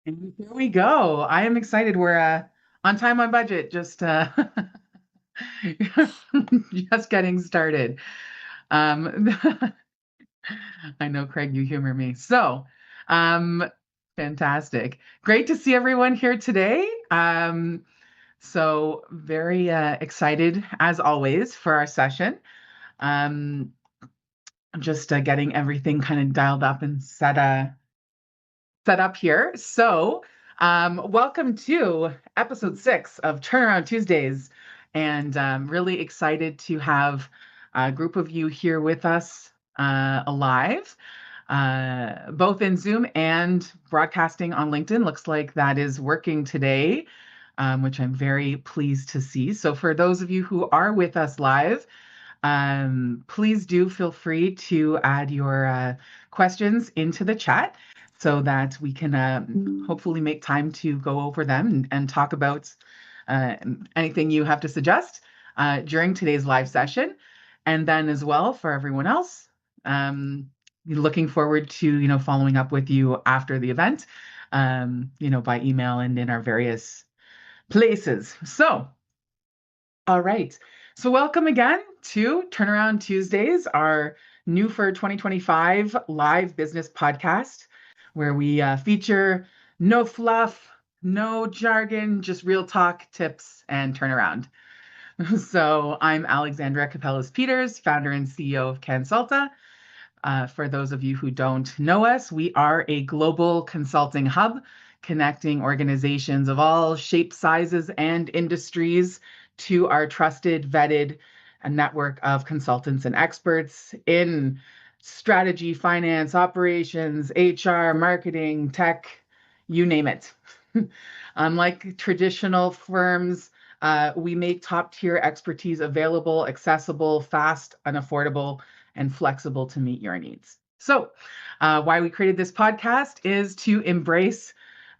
And here we go. I am excited. We're on time, on budget, just just getting started. Um, I know, Craig, you humor me. Um, fantastic. Great to see everyone here today. Very excited as always for our session. Um, just getting everything kind of dialed up and set up here. Welcome to episode 6 of Turnaround Tuesdays. And really excited to have a group of you here with us alive, both in Zoom and broadcasting on LinkedIn. Looks like that is working today, which I'm very pleased to see. So, for those of you who are with us live, please do feel free to add your questions into the chat so that we can hopefully make time to go over them and talk about uh, anything you have to suggest during today's live session. And then as well for everyone else, looking forward to following up with you after the event, by email and in our various places. All right. So welcome again to Turnaround Tuesdays, our new for 2025 live business podcast, where we feature no fluff, no jargon, just real talk, tips, and turnaround. So I'm Alexandra Capellas Peters, founder and CEO of CanSalta. For those of you who don't know us, we are a global consulting hub connecting organizations of all shapes, sizes, and industries to our trusted, vetted network of consultants and experts in strategy, finance, operations, HR, marketing, tech, you name it. Unlike traditional firms, we make top tier expertise available, accessible, fast, and affordable, and flexible to meet your needs. Why we created this podcast is to embrace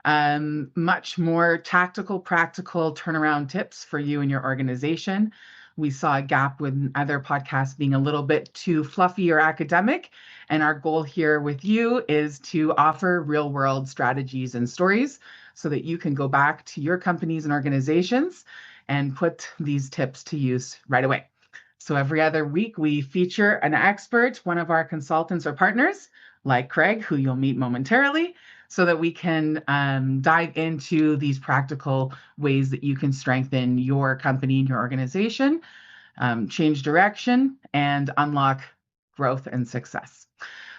much more tactical, practical turnaround tips for you and your organization. We saw a gap with other podcasts being a little bit too fluffy or academic. And our goal here with you is to offer real world strategies and stories so that you can go back to your companies and organizations and put these tips to use right away. So every other week, we feature an expert, one of our consultants or partners, like Craig, who you'll meet momentarily, so that we can dive into these practical ways that you can strengthen your company and your organization, change direction, and unlock growth and success.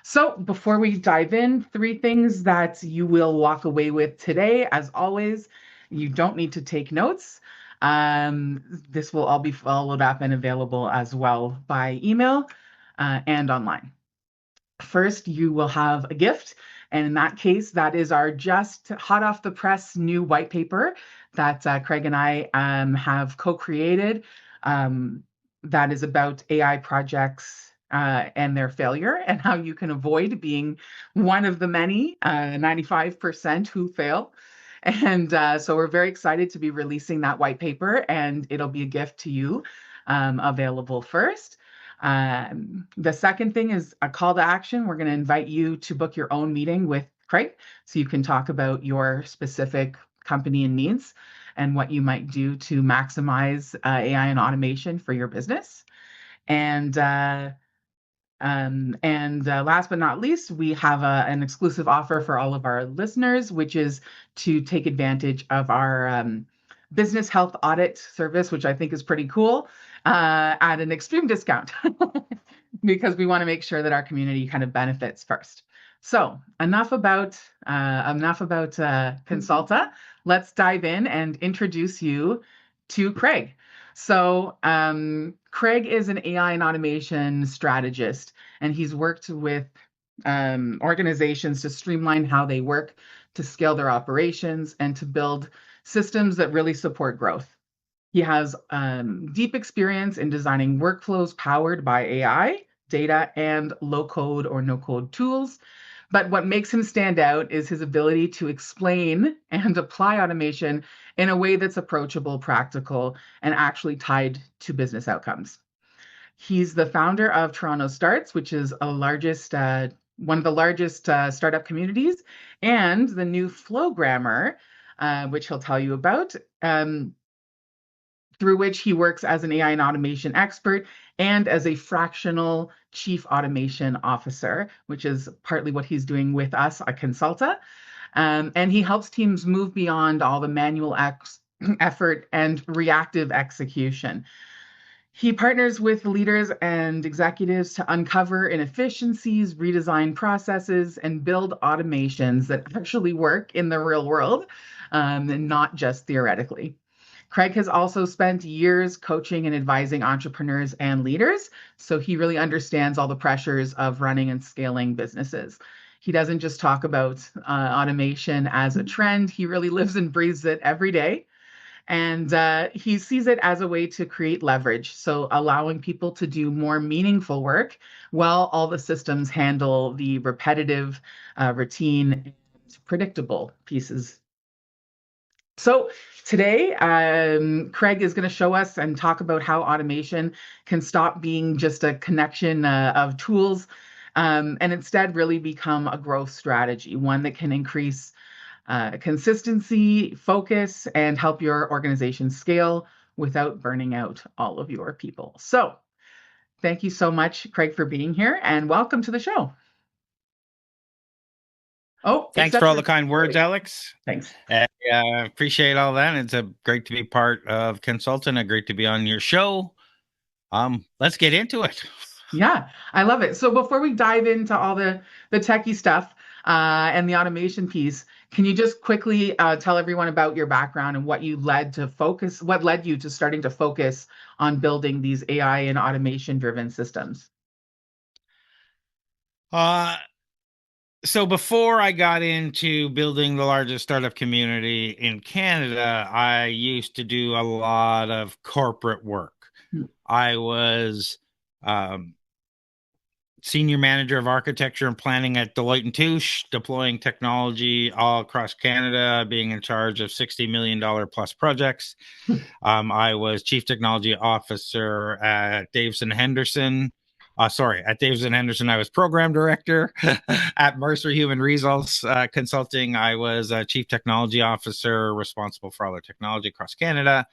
So before we dive in, 3 things that you will walk away with today. As always, you don't need to take notes. This will all be followed up and available as well by email and online. First, you will have a gift. And in that case, that is our just hot off the press new white paper that Craig and I have co-created. That is about AI projects and their failure and how you can avoid being one of the many, 95% who fail. And so we're very excited to be releasing that white paper, and it'll be a gift to you available first. The second thing is a call to action. We're going to invite you to book your own meeting with Craig so you can talk about your specific company and needs and what you might do to maximize AI and automation for your business. And last but not least, we have an exclusive offer for all of our listeners, which is to take advantage of our business health audit service, which I think is pretty cool, at an extreme discount because we want to make sure that our community kind of benefits first. So enough about CanSalta. Let's dive in and introduce you to Craig. Craig is an AI and automation strategist, and he's worked with organizations to streamline how they work, to scale their operations, and to build systems that really support growth. He has deep experience in designing workflows powered by AI, data, and low code or no code tools. But what makes him stand out is his ability to explain and apply automation in a way that's approachable, practical, and actually tied to business outcomes. He's the founder of Toronto Starts, which is a largest one of the largest startup communities, and the new Flowgrammer, which he'll tell you about, through which he works as an AI and automation expert and as a fractional chief automation officer, which is partly what he's doing with us at CanSalta. And he helps teams move beyond all the manual effort and reactive execution. He partners with leaders and executives to uncover inefficiencies, redesign processes, and build automations that actually work in the real world, and not just theoretically. Craig has also spent years coaching and advising entrepreneurs and leaders, so he really understands all the pressures of running and scaling businesses. He doesn't just talk about automation as a trend, he really lives and breathes it every day. And he sees it as a way to create leverage, so allowing people to do more meaningful work while all the systems handle the repetitive, routine, and predictable pieces. So today, Craig is going to show us and talk about how automation can stop being just a connection of tools, and instead really become a growth strategy, one that can increase consistency, focus, and help your organization scale without burning out all of your people. So thank you so much, Craig, for being here, and welcome to the show. Oh, thanks for all the kind words, Alex. Thanks. I appreciate all that. It's great to be part of Cansulta and great to be on your show. Let's get into it. Yeah, I love it. So before we dive into all the techie stuff and the automation piece, can you just quickly tell everyone about your background and what led you to starting to focus on building these AI and automation driven systems? So before I got into building the largest startup community in Canada, I used to do a lot of corporate work. I was senior manager of architecture and planning at Deloitte & Touche, deploying technology all across Canada, being in charge of $60 million plus projects. I was chief technology officer at Davison Henderson. At Davison Henderson, I was program director. At Mercer Human Resource Consulting, I was a chief technology officer responsible for all their technology across Canada.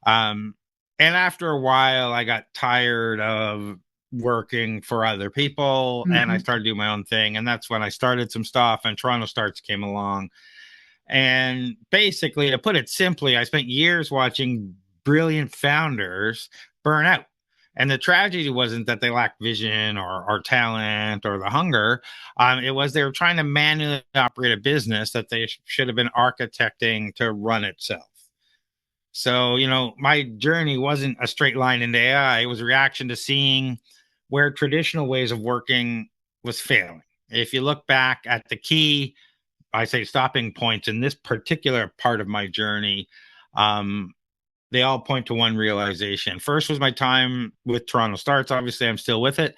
And after a while, I got tired of working for other people, and I started doing my own thing. And that's when I started some stuff, and Toronto Starts came along. And basically, to put it simply, I spent years watching brilliant founders burn out. And the tragedy wasn't that they lacked vision or talent or the hunger. It was they were trying to manually operate a business that they should have been architecting to run itself. So, my journey wasn't a straight line into AI. It was a reaction to seeing where traditional ways of working was failing. If you look back at the key, I say, stopping points in this particular part of my journey, they all point to one realization. First was my time with Toronto Starts. Obviously, I'm still with it.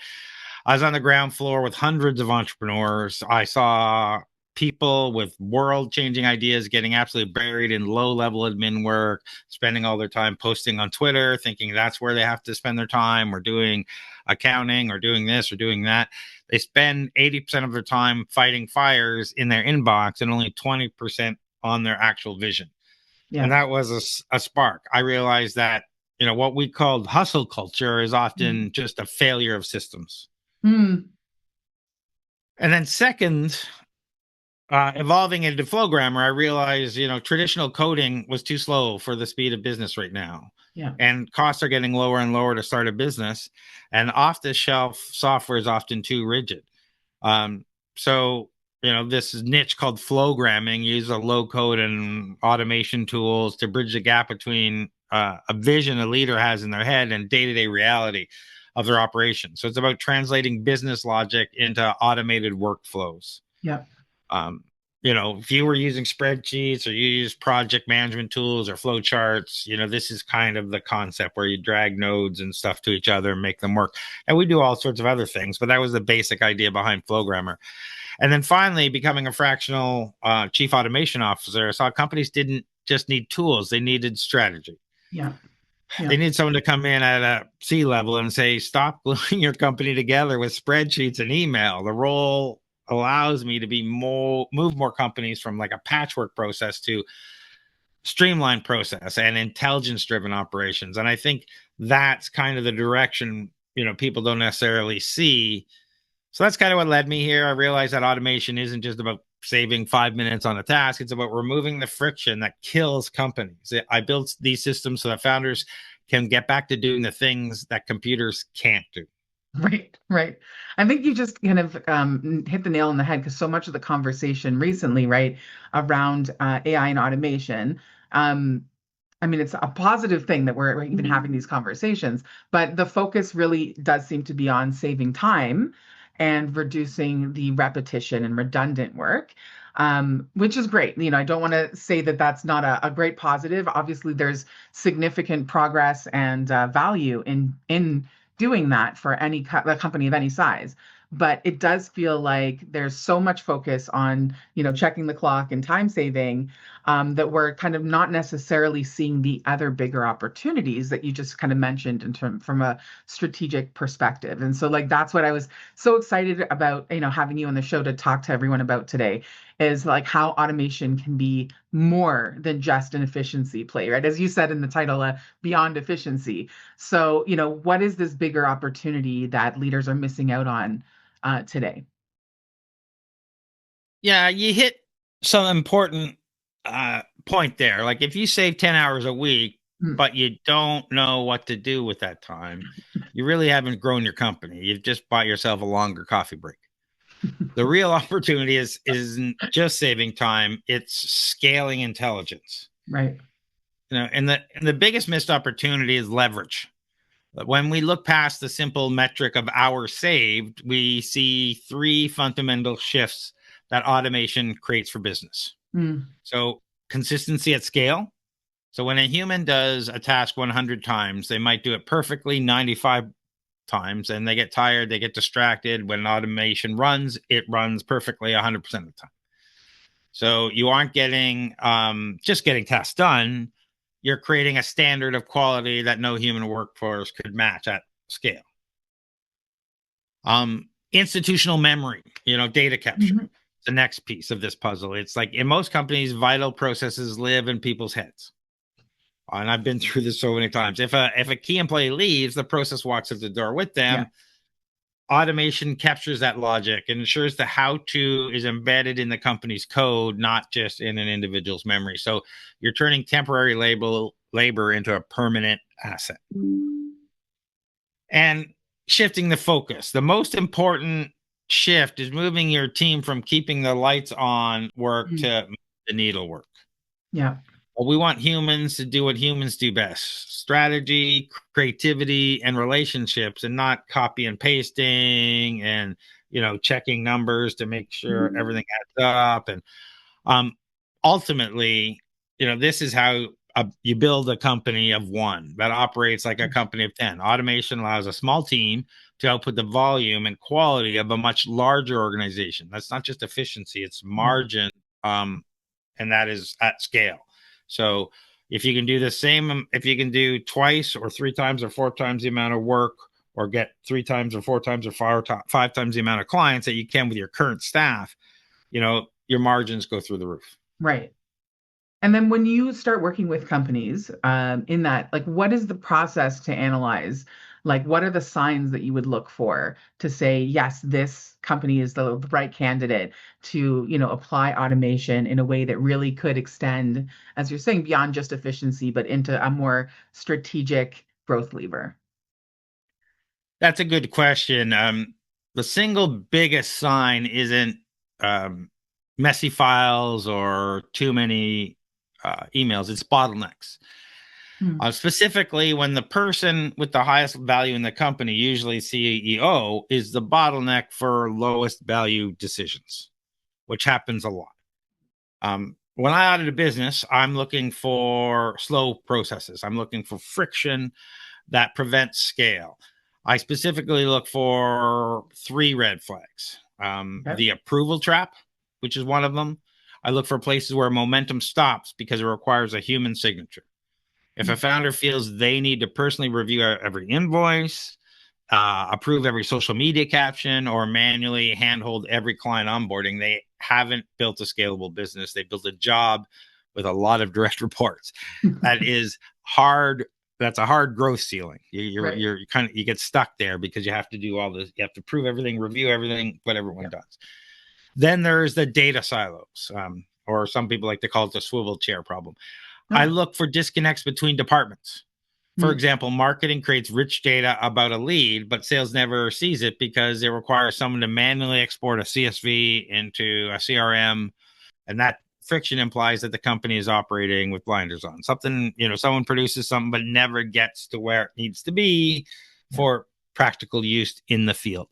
I was on the ground floor with hundreds of entrepreneurs. I saw people with world-changing ideas getting absolutely buried in low-level admin work, spending all their time posting on Twitter, thinking that's where they have to spend their time, or doing accounting, or doing this, or doing that. They spend 80% of their time fighting fires in their inbox and only 20% on their actual vision. Yeah. And that was a spark. I realized that, what we called hustle culture is often just a failure of systems. And then second, evolving into Flowgrammer, I realized, traditional coding was too slow for the speed of business right now. Yeah. And costs are getting lower and lower to start a business. And off-the-shelf software is often too rigid. So this niche called flowgramming uses a low code and automation tools to bridge the gap between a vision a leader has in their head and day-to-day reality of their operation. So it's about translating business logic into automated workflows. Yeah. If you were using spreadsheets or you use project management tools or flow charts, this is kind of the concept where you drag nodes and stuff to each other and make them work. And we do all sorts of other things, but that was the basic idea behind Flowgrammer. And then finally, becoming a fractional chief automation officer, I saw companies didn't just need tools, they needed strategy. Yeah. Yeah. They need someone to come in at a C level and say, stop gluing your company together with spreadsheets and email. The role allows me to move more companies from like a patchwork process to streamlined process and intelligence driven operations. And I think that's kind of the direction, people don't necessarily see. So that's kind of what led me here. I realized that automation isn't just about saving 5 minutes on a task. It's about removing the friction that kills companies. I built these systems so that founders can get back to doing the things that computers can't do. Right, right. I think you just kind of hit the nail on the head because so much of the conversation recently, right, around AI and automation. Um, I mean, it's a positive thing that we're even having these conversations, but the focus really does seem to be on saving time and reducing the repetition and redundant work, which is great. I don't want to say that that's not a great positive. Obviously, there's significant progress and value in doing that for a company of any size. But it does feel like there's so much focus on, checking the clock and time saving, that we're kind of not necessarily seeing the other bigger opportunities that you just kind of mentioned from a strategic perspective. And so like that's what I was so excited about, having you on the show to talk to everyone about today, is like how automation can be more than just an efficiency play, right? As you said in the title, beyond efficiency. So, what is this bigger opportunity that leaders are missing out on today? Yeah, you hit some important point there. Like if you save 10 hours a week, Mm. but you don't know what to do with that time, you really haven't grown your company. You've just bought yourself a longer coffee break. The real opportunity isn't just saving time, it's scaling intelligence. Right. And the biggest missed opportunity is leverage. When we look past the simple metric of hours saved, we see three fundamental shifts that automation creates for business. Mm. So, consistency at scale. So, when a human does a task 100 times, they might do it perfectly 95 times and they get tired, they get distracted. When automation runs, it runs perfectly 100% of the time. So, you aren't getting just getting tasks done. You're creating a standard of quality that no human workforce could match at scale. Institutional memory, data capture. Mhm. The next piece of this puzzle. It's like in most companies, vital processes live in people's heads. And I've been through this so many times. If a key employee leaves, the process walks out the door with Yeah. them. Automation captures that logic and ensures the how-to is embedded in the company's code, not just in an individual's memory. So you're turning temporary labor into a permanent asset. And shifting the focus. The most important shift is moving your team from keeping the lights on work Mm. to the needle work. Yeah. Well, we want humans to do what humans do best: strategy, creativity, and relationships, and not copy and pasting and checking numbers to make sure everything adds up. And um, ultimately, this is how you build a company of one that operates like a company of 10. Automation allows a small team to output the volume and quality of a much larger organization. That's not just efficiency, it's Yeah. margin, and that is at scale. So if you can do the same, if you can do twice or three times or four times the amount of work, or get three times or four times or five times the amount of clients that you can with your current staff, your margins go through the roof. Right. And then when you start working with companies, in that, like, what is the process to analyze? Like, what are the signs that you would look for to say, yes, this company is the right candidate to, apply automation in a way that really could extend, as you're saying, beyond just efficiency, but into a more strategic growth lever? That's a good question. The single biggest sign isn't um, messy files or too many emails, it's bottlenecks. Hmm. Specifically, when the person with the highest value in the company, usually CEO, is the bottleneck for lowest value decisions, which happens a lot. When I audit a business, I'm looking for slow processes. I'm looking for friction that prevents scale. I specifically look for three red flags. Okay. The approval trap, which is one of them. I look for places where momentum stops because it requires a human signature. If a founder feels they need to personally review every invoice, approve every social media caption, or manually handhold every client onboarding, they haven't built a scalable business. They built a job with a lot of direct reports. That is hard. That's a hard growth ceiling. You're kind of, you get stuck there because you have to do all this. You have to prove everything, review everything, what everyone does. Then there's the data silos, or some people like to call it the swivel chair problem. I look for disconnects between departments. For example, marketing creates rich data about a lead, but sales never sees it because it requires someone to manually export a CSV into a CRM. And that friction implies that the company is operating with blinders on. Something, someone produces something, but never gets to where it needs to be for practical use in the field.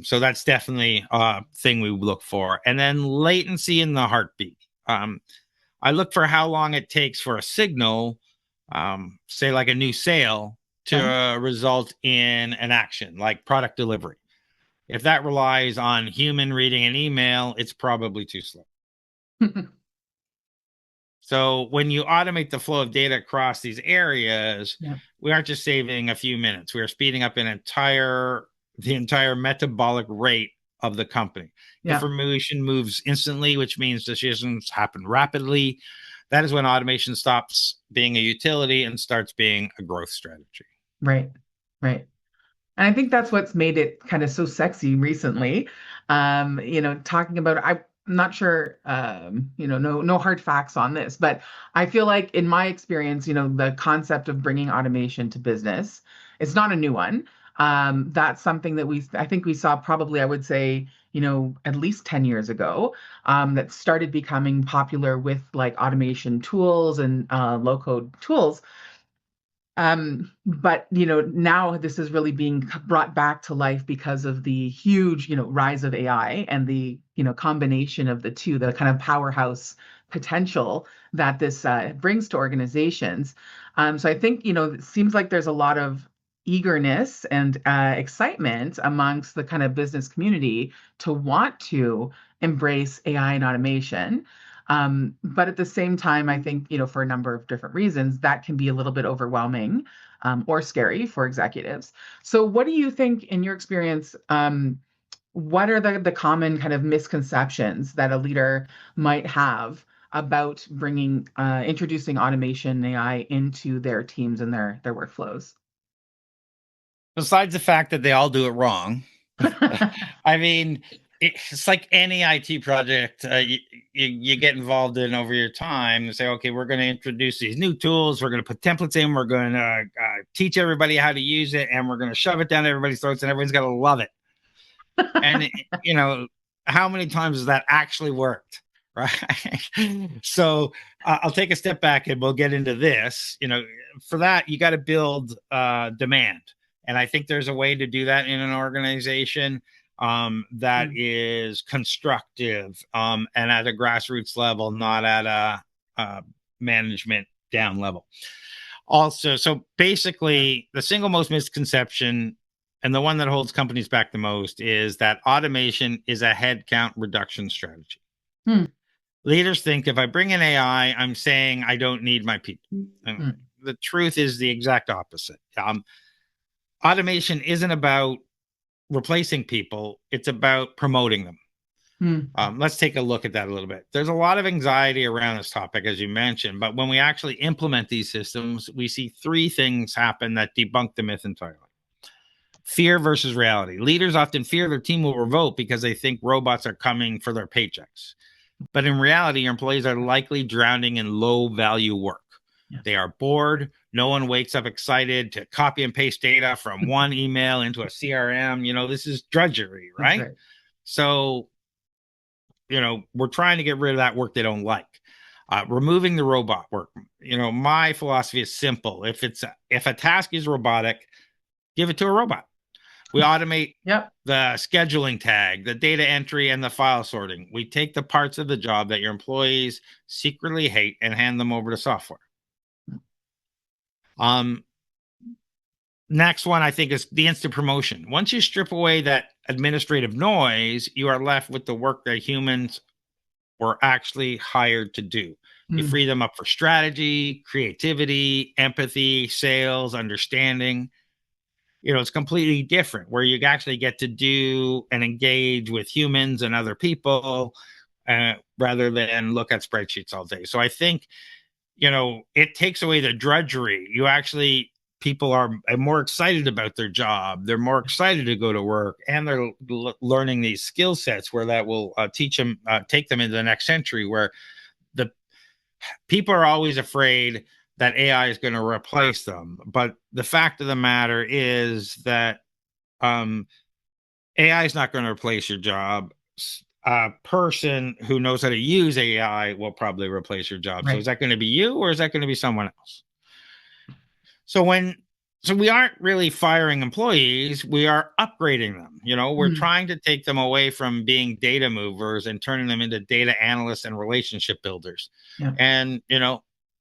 So that's definitely a thing we look for. And then latency in the heartbeat. I look for how long it takes for a signal, say like a new sale, to result in an action like product delivery. If that relies on human reading an email, it's probably too slow. So when you automate the flow of data across these areas, we aren't just saving a few minutes. We are speeding up the entire metabolic rate of the company. Information moves instantly, which means decisions happen rapidly. That is when automation stops being a utility and starts being a growth strategy. Right. And I think that's what's made it kind of so sexy recently. Talking about, I'm not sure, no hard facts on this, but I feel like in my experience, the concept of bringing automation to business, it's not a new one. That's something that I think we saw probably, I would say, at least 10 years ago, that started becoming popular with like automation tools and low code tools. But now this is really being brought back to life because of the huge, rise of AI and the, combination of the two, the kind of powerhouse potential that this brings to organizations. So I think, it seems like there's a lot of eagerness and excitement amongst the kind of business community to want to embrace AI and automation. But at the same time, I think, for a number of different reasons, that can be a little bit overwhelming or scary for executives. So what do you think, in your experience, what are the common kind of misconceptions that a leader might have about introducing automation and AI into their teams and their workflows? Besides the fact that they all do it wrong, I mean, it's like any IT project you get involved in over your time and say, okay, we're going to introduce these new tools. We're going to put templates in. We're going to teach everybody how to use it. And we're going to shove it down everybody's throats and everyone's going to love it. And, how many times has that actually worked? Right. So I'll take a step back and we'll get into this. For that, you got to build demand. And I think there's a way to do that in an organization that is constructive and at a grassroots level, not at a management down level. Also, so basically, the single most misconception and the one that holds companies back the most is that automation is a headcount reduction strategy. Leaders think if I bring in AI, I'm saying I don't need my people. The truth is the exact opposite. Automation isn't about replacing people. It's about promoting them. Let's take a look at that a little bit. There's a lot of anxiety around this topic, as you mentioned, but when we actually implement these systems, we see three things happen that debunk the myth entirely. Fear versus reality. Leaders often fear their team will revolt because they think robots are coming for their paychecks. But in reality, your employees are likely drowning in low value work. They are bored. No one wakes up excited to copy and paste data from one email into a CRM. This is drudgery, right? So, we're trying to get rid of that work they don't like. Removing the robot work. My philosophy is simple. If a task is robotic, give it to a robot. We automate the scheduling tag, the data entry, and the file sorting. We take the parts of the job that your employees secretly hate and hand them over to software. Next one, I think, is the instant promotion. Once you strip away that administrative noise, you are left with the work that humans were actually hired to do. You Mm. free them up for strategy, creativity, empathy, sales, understanding. It's completely different where you actually get to do and engage with humans and other people rather than look at spreadsheets all day. So I think, it takes away the drudgery. People are more excited about their job. They're more excited to go to work, and they're learning these skill sets where that will take them into the next century, where the people are always afraid that AI is going to replace them. But the fact of the matter is that AI is not going to replace your job. A person who knows how to use AI will probably replace your job. So is Right. that going to be you, or is that going to be someone else? So we aren't really firing employees, we are upgrading them. We're Mm. trying to take them away from being data movers and turning them into data analysts and relationship builders. Yeah. And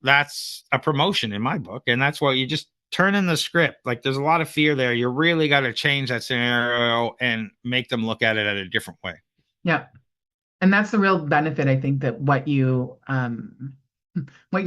that's a promotion in my book, and that's why you just turn in the script. Like, there's a lot of fear there. You really got to change that scenario and make them look at it at a different way. Yeah. And that's the real benefit, I think, that what you're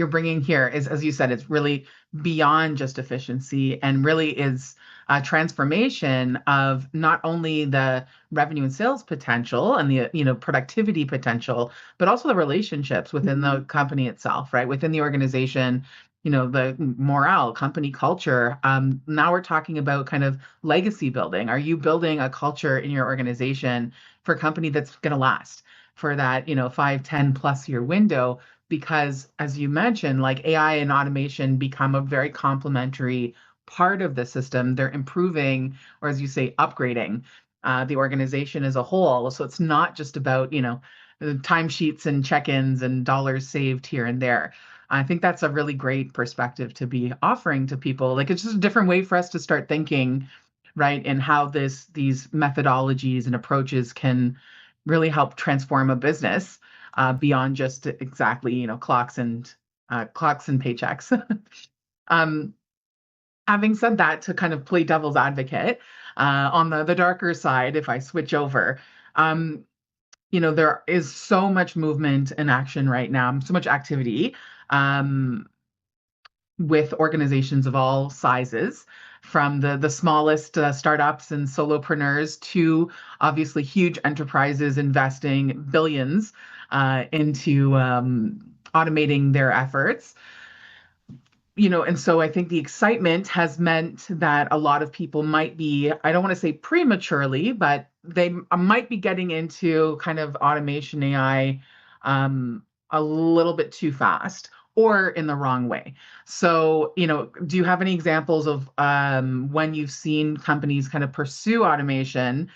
bringing here is, as you said, it's really beyond just efficiency and really is a transformation of not only the revenue and sales potential and the productivity potential, but also the relationships within the company itself, right? Within the organization, the morale, company culture. Now we're talking about kind of legacy building. Are you building a culture in your organization for a company that's going to last for that 5, 10 plus year window? Because as you mentioned, like AI and automation become a very complementary part of the system. They're improving, or as you say, upgrading the organization as a whole. So it's not just about, timesheets and check-ins and dollars saved here and there. I think that's a really great perspective to be offering to people. Like, it's just a different way for us to start thinking, right? And how these methodologies and approaches can really help transform a business beyond just exactly clocks and paychecks. um, Having said that, to kind of play devil's advocate on the darker side, if I switch over, um, there is so much movement and action right now, so much activity um, with organizations of all sizes, from the smallest startups and solopreneurs to obviously huge enterprises investing billions into automating their efforts. And so I think the excitement has meant that a lot of people might be, I don't want to say prematurely, but they might be getting into kind of automation AI a little bit too fast or in the wrong way. So, do you have any examples of when you've seen companies kind of pursue automation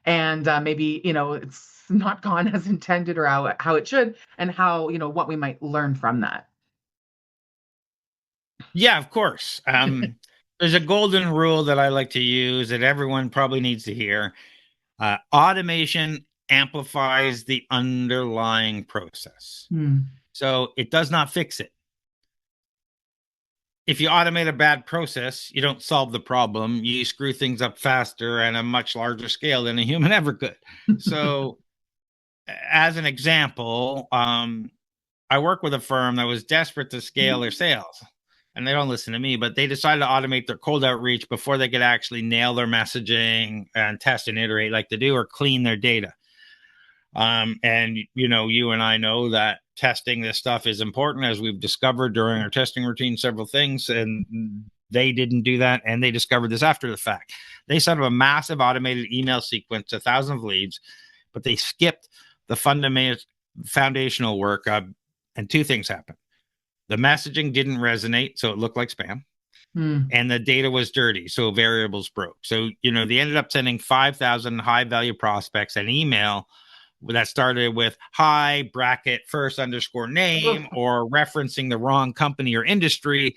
and maybe, it's not gone as intended or how it should, and how, what we might learn from that? Yeah, of course. There's a golden rule that I like to use that everyone probably needs to hear. Automation amplifies the underlying process. Hmm. So it does not fix it. If you automate a bad process, you don't solve the problem. You screw things up faster and a much larger scale than a human ever could. So, as an example, I work with a firm that was desperate to scale their sales. And they don't listen to me, but they decided to automate their cold outreach before they could actually nail their messaging and test and iterate like they do, or clean their data. And you and I know that testing this stuff is important, as we've discovered during our testing routine, several things, and they didn't do that, and they discovered this after the fact. They set up a massive automated email sequence, 1,000 of leads, but they skipped the foundational work, and two things happened. The messaging didn't resonate, so it looked like spam, Hmm. and the data was dirty, so variables broke. So they ended up sending 5,000 high value prospects an email that started with hi bracket first underscore name, or referencing the wrong company or industry.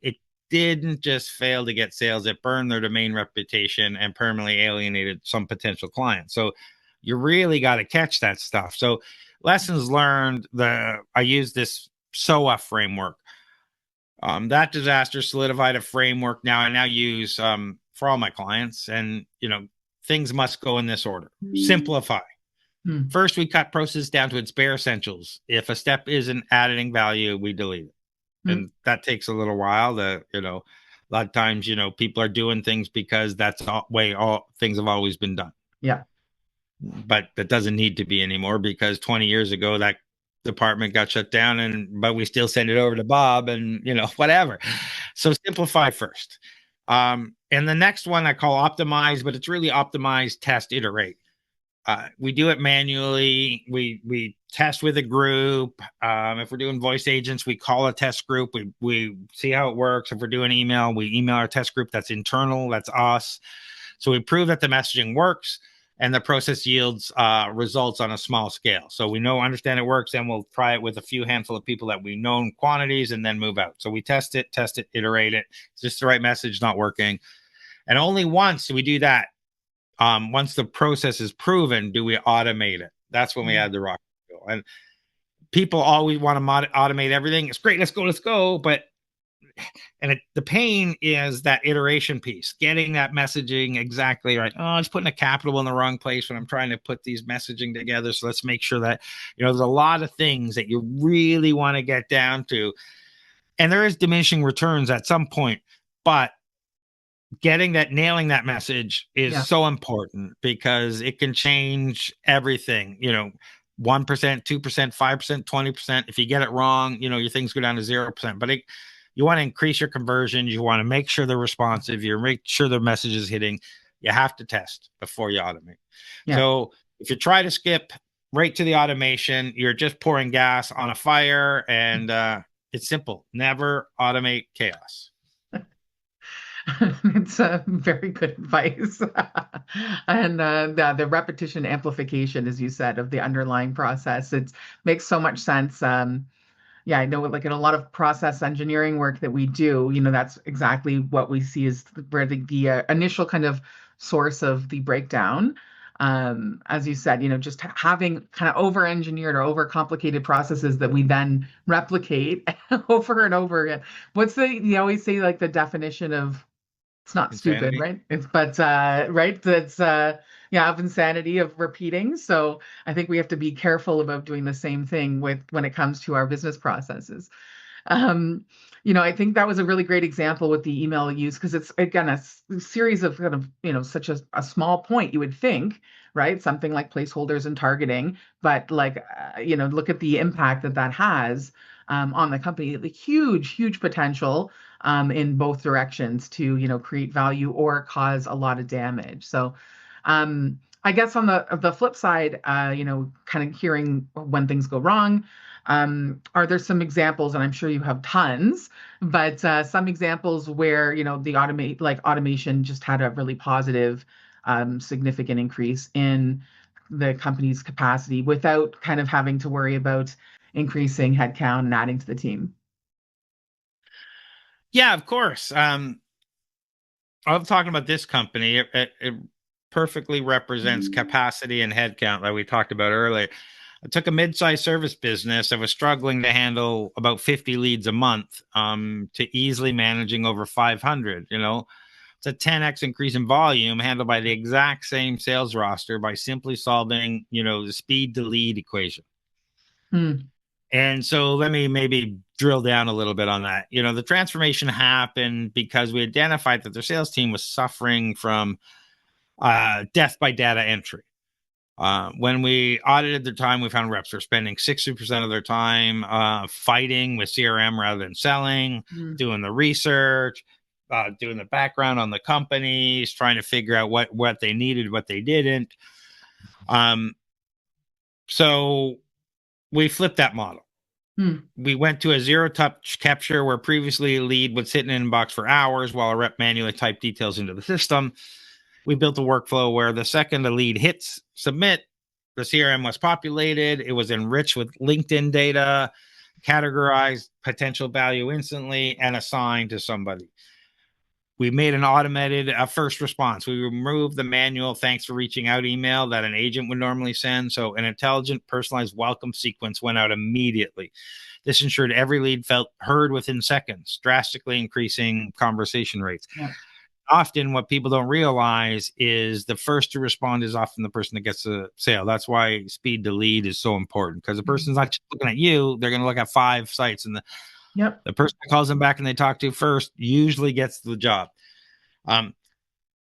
It didn't just fail to get sales, it burned their domain reputation and permanently alienated some potential clients. So you really got to catch that stuff. So lessons learned, I use this SOA framework. That disaster solidified a framework I now use for all my clients. And things must go in this order. Simplify, Hmm. First, we cut process down to its bare essentials. If a step isn't adding value, we delete it. Hmm. And that takes a little while to, a lot of times, people are doing things because that's the way all things have always been done. Yeah. But that doesn't need to be anymore, because 20 years ago that department got shut down, but we still send it over to Bob, and whatever. So simplify first. And the next one I call optimize, but it's really optimize, test, iterate. We do it manually. We test with a group. If we're doing voice agents, we call a test group. We see how it works. If we're doing email, we email our test group. That's internal. That's us. So we prove that the messaging works and the process yields results on a small scale. So we understand it works, and we'll try it with a few handful of people that we know in quantities, and then move out. So we test it, iterate it. It's just the right message, not working. And only once do we do that. Once the process is proven, do we automate it? That's when we add the rocket fuel. And people always want to automate everything. It's great. Let's go. But the pain is that iteration piece, getting that messaging exactly right. Oh, I was putting a capital in the wrong place when I'm trying to put these messaging together. So let's make sure that, there's a lot of things that you really want to get down to. And there is diminishing returns at some point, but nailing that message is so important, because it can change everything. 1%, 2%, 5%, 20%. If you get it wrong, your things go down to 0%. But you want to increase your conversions. You want to make sure they're responsive. You make sure the message is hitting. You have to test before you automate. Yeah. So if you try to skip right to the automation, you're just pouring gas on a fire. And it's simple. Never automate chaos. It's a very good advice. And the repetition amplification, as you said, of the underlying process, it makes so much sense. Yeah, I know, like in a lot of process engineering work that we do, that's exactly what we see is where the initial kind of source of the breakdown. As you said, just having kind of over-engineered or over-complicated processes that we then replicate over and over again. You always say, like, the definition of, it's not Insanity. stupid, right? Right. That's of insanity, of repeating. So I think we have to be careful about doing the same thing when it comes to our business processes. Um, I think that was a really great example with the email use, because it's, again, a series of kind of, such a small point, you would think, right? Something like placeholders and targeting, but like, look at the impact that has on the company. The huge potential in both directions to, create value or cause a lot of damage. So, I guess on the flip side, kind of hearing when things go wrong, are there some examples, and I'm sure you have tons, but some examples where, the automation just had a really positive, significant increase in the company's capacity without kind of having to worry about increasing headcount and adding to the team? Yeah, of course. I'm talking about this company. It perfectly represents capacity and headcount that we talked about earlier. I took a mid-sized service business that was struggling to handle about 50 leads a month, to easily managing over 500. It's a 10x increase in volume handled by the exact same sales roster by simply solving, the speed to lead equation. And so let me maybe drill down a little bit on that. The transformation happened because we identified that their sales team was suffering from death by data entry. When we audited their time, we found reps were spending 60% of their time fighting with CRM rather than selling, doing the research, doing the background on the companies, trying to figure out what they needed, what they didn't. So we flipped that model. We went to a zero-touch capture where previously a lead would sit in an inbox for hours while a rep manually typed details into the system. We built a workflow where the second the lead hits submit, the CRM was populated. It was enriched with LinkedIn data, categorized potential value instantly, and assigned to somebody. We made an automated first response. We removed the manual thanks for reaching out email that an agent would normally send. So an intelligent, personalized welcome sequence went out immediately. This ensured every lead felt heard within seconds, drastically increasing conversation rates. Yeah. often what people don't realize is the first to respond is often the person that gets the sale. That's why speed to lead is so important, because the person's not just looking at you, they're going to look at 5 sites, and Yep. the person that calls them back and they talk to first usually gets the job.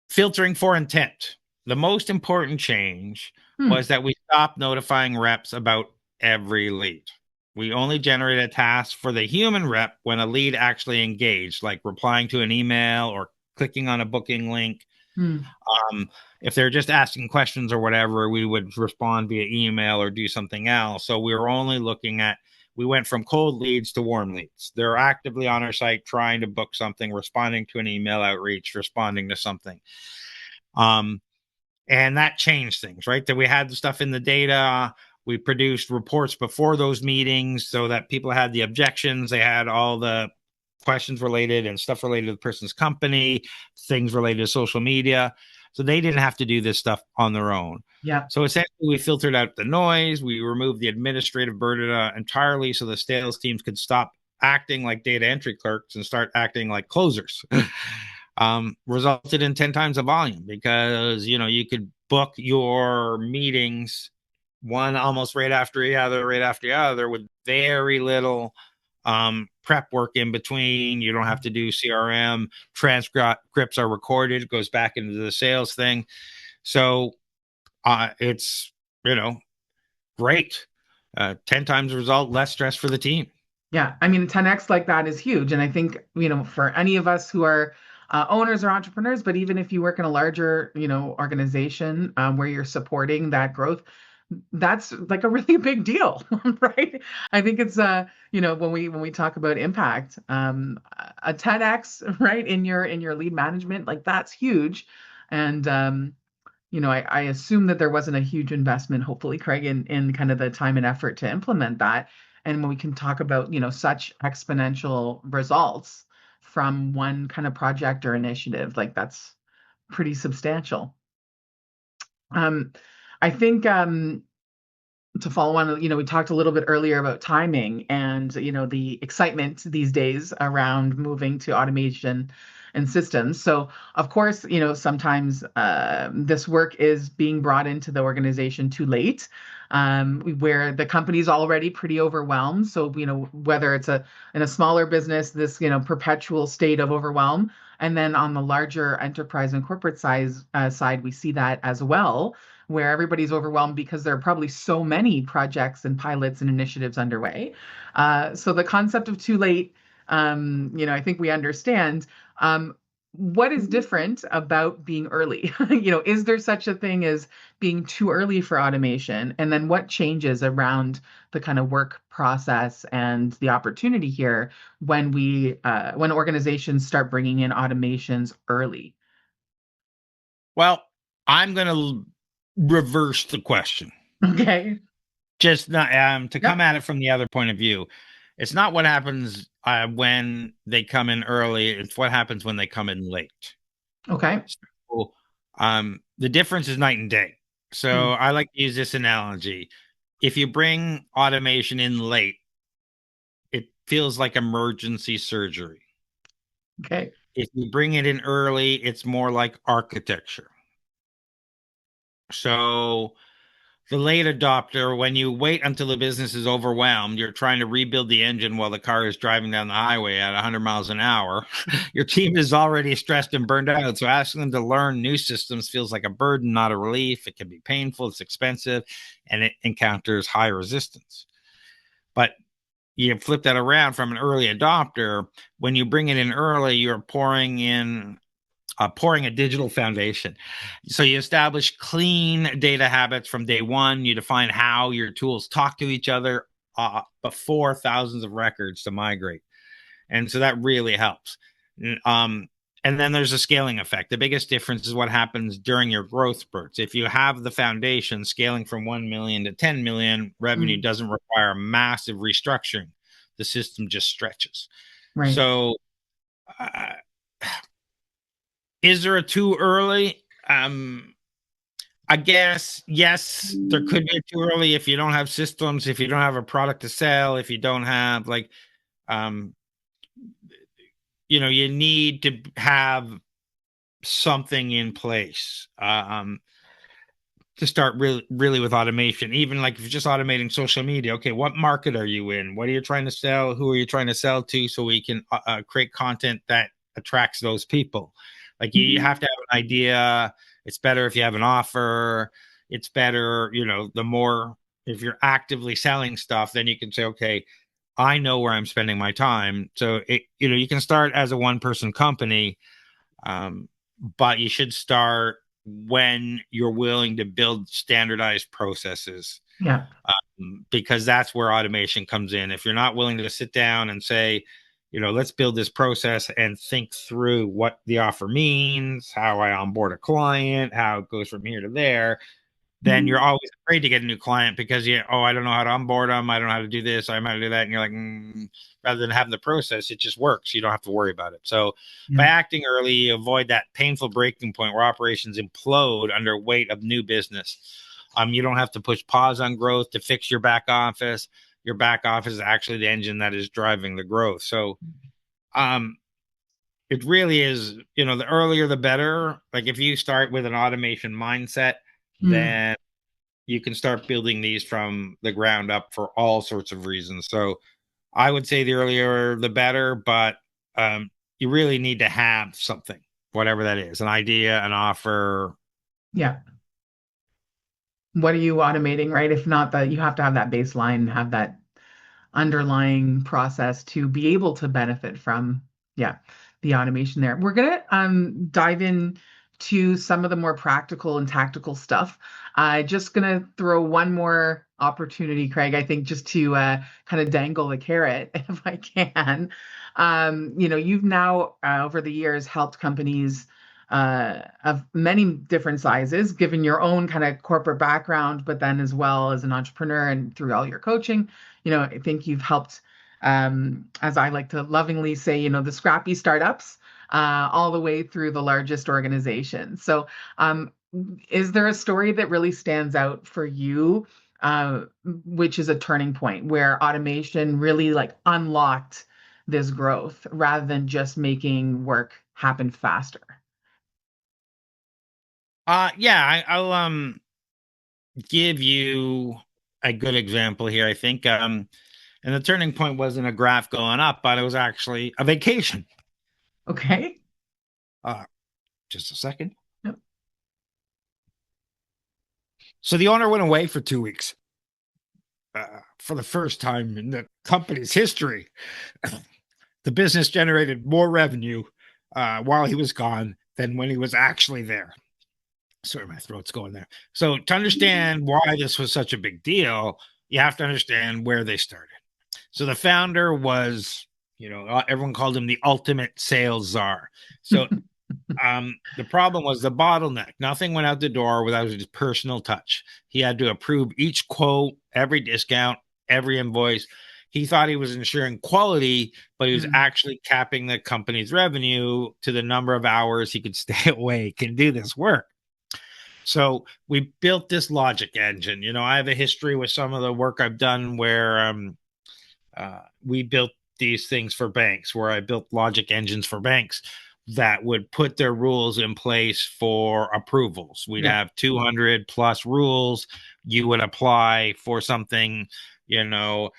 Filtering for intent. The most important change was that we stopped notifying reps about every lead. We only generate a task for the human rep when a lead actually engaged, like replying to an email or clicking on a booking link. If they're just asking questions or whatever, we would respond via email or do something else. So we were only looking at, we went from cold leads to warm leads. They're actively on our site trying to book something, responding to an email outreach, responding to something. And that changed things, right? That we had the stuff in the data. We produced reports before those meetings so that people had the objections. They had all the questions related and stuff related to the person's company, things related to social media. So they didn't have to do this stuff on their own. Yeah. So essentially, we filtered out the noise. We removed the administrative burden entirely so the sales teams could stop acting like data entry clerks and start acting like closers. Resulted in 10 times the volume, because you could book your meetings one almost right after the other with very little prep work in between. You don't have to do CRM. Transcripts are recorded. It goes back into the sales thing. So it's great. 10 times the result, less stress for the team. Yeah, I mean, 10x like that is huge. And I think, for any of us who are owners or entrepreneurs, but even if you work in a larger, organization where you're supporting that growth, that's like a really big deal, right? I think it's when we talk about impact, a 10x, right, in your lead management, like that's huge. And I assume that there wasn't a huge investment, hopefully, Craig, in kind of the time and effort to implement that. And when we can talk about, such exponential results from one kind of project or initiative, like that's pretty substantial. Um, I think to follow on, we talked a little bit earlier about timing and, the excitement these days around moving to automation and systems. So, of course, sometimes this work is being brought into the organization too late, where the company's already pretty overwhelmed. So, whether it's in a smaller business, this, perpetual state of overwhelm. And then on the larger enterprise and corporate side, we see that as well, where everybody's overwhelmed because there are probably so many projects and pilots and initiatives underway. So the concept of too late, I think we understand. What is different about being early? Is there such a thing as being too early for automation? And then what changes around the kind of work process and the opportunity here when organizations start bringing in automations early? Well, I'm going to reverse the question. Okay. Just not to come Yep. at it from the other point of view. It's not what happens when they come in early. It's what happens when they come in late. Okay. So, the difference is night and day. So I like to use this analogy. If you bring automation in late, it feels like emergency surgery. Okay. If you bring it in early, it's more like architecture. So the late adopter, when you wait until the business is overwhelmed, you're trying to rebuild the engine while the car is driving down the highway at 100 miles an hour. Your team is already stressed and burned out. So asking them to learn new systems feels like a burden, not a relief. It can be painful, it's expensive, and it encounters high resistance. But you flip that around from an early adopter. When you bring it in early, you're pouring a digital foundation. So you establish clean data habits from day one. You define how your tools talk to each other before thousands of records to migrate. And so that really helps. And then there's a scaling effect. The biggest difference is what happens during your growth spurts. If you have the foundation scaling from 1 million to 10 million, revenue doesn't require massive restructuring. The system just stretches. Right. So, is there a too early? I guess yes, there could be a too early if you don't have systems, if you don't have a product to sell, if you don't have you need to have something in place to start really with automation. Even like if you're just automating social media, okay, what market are you in? What are you trying to sell? Who are you trying to sell to? So we can create content that attracts those people. Like you Mhm. have to have an idea. It's better if you have an offer. It's better, the more, if you're actively selling stuff, then you can say, okay, I know where I'm spending my time. So you can start as a one person company, but you should start when you're willing to build standardized processes, Yeah. because that's where automation comes in. If you're not willing to sit down and say, let's build this process and think through what the offer means, how I onboard a client, how it goes from here to there, then you're Mhm. always afraid to get a new client because I don't know how to onboard them. I don't know how to do this. I'm how to do that. And you're like, rather than having the process, it just works. You don't have to worry about it. So by Yeah. acting early, you avoid that painful breaking point where operations implode under weight of new business. You don't have to push pause on growth to fix your back office. Your back office is actually the engine that is driving the growth. So, um, it really is, the earlier the better. Like if you start with an automation mindset, Mm. then you can start building these from the ground up for all sorts of reasons. So I would say the earlier the better, but you really need to have something, whatever that is, an idea, an offer. Yeah. What are you automating, right? If not that, you have to have that baseline, have that underlying process to be able to benefit from, yeah, the automation there. We're gonna dive in to some of the more practical and tactical stuff. Just gonna throw one more opportunity, Craig, I think, just to kind of dangle the carrot if I can. You've now over the years helped companies of many different sizes, given your own kind of corporate background, but then as well as an entrepreneur and through all your coaching. I think you've helped, as I like to lovingly say, the scrappy startups all the way through the largest organizations. So, is there a story that really stands out for you, which is a turning point where automation really like unlocked this growth rather than just making work happen faster? Yeah, I'll give you a good example here. I think, and the turning point wasn't a graph going up, but it was actually a vacation. Okay. Uh, just a second. Yep. So the owner went away for 2 weeks. For the first time in the company's history, the business generated more revenue while he was gone than when he was actually there. Sorry, my throat's going there. So, to understand why this was such a big deal, you have to understand where they started. So, the founder was, everyone called him the ultimate sales czar. So, the problem was the bottleneck. Nothing went out the door without his personal touch. He had to approve each quote, every discount, every invoice. He thought he was ensuring quality, but he was Mm, actually capping the company's revenue to the number of hours he could stay awake and do this work. So we built this logic engine. I have a history with some of the work I've done where we built these things for banks, where I built logic engines for banks that would put their rules in place for approvals. We'd yeah. have 200 plus rules. You would apply for something, you know,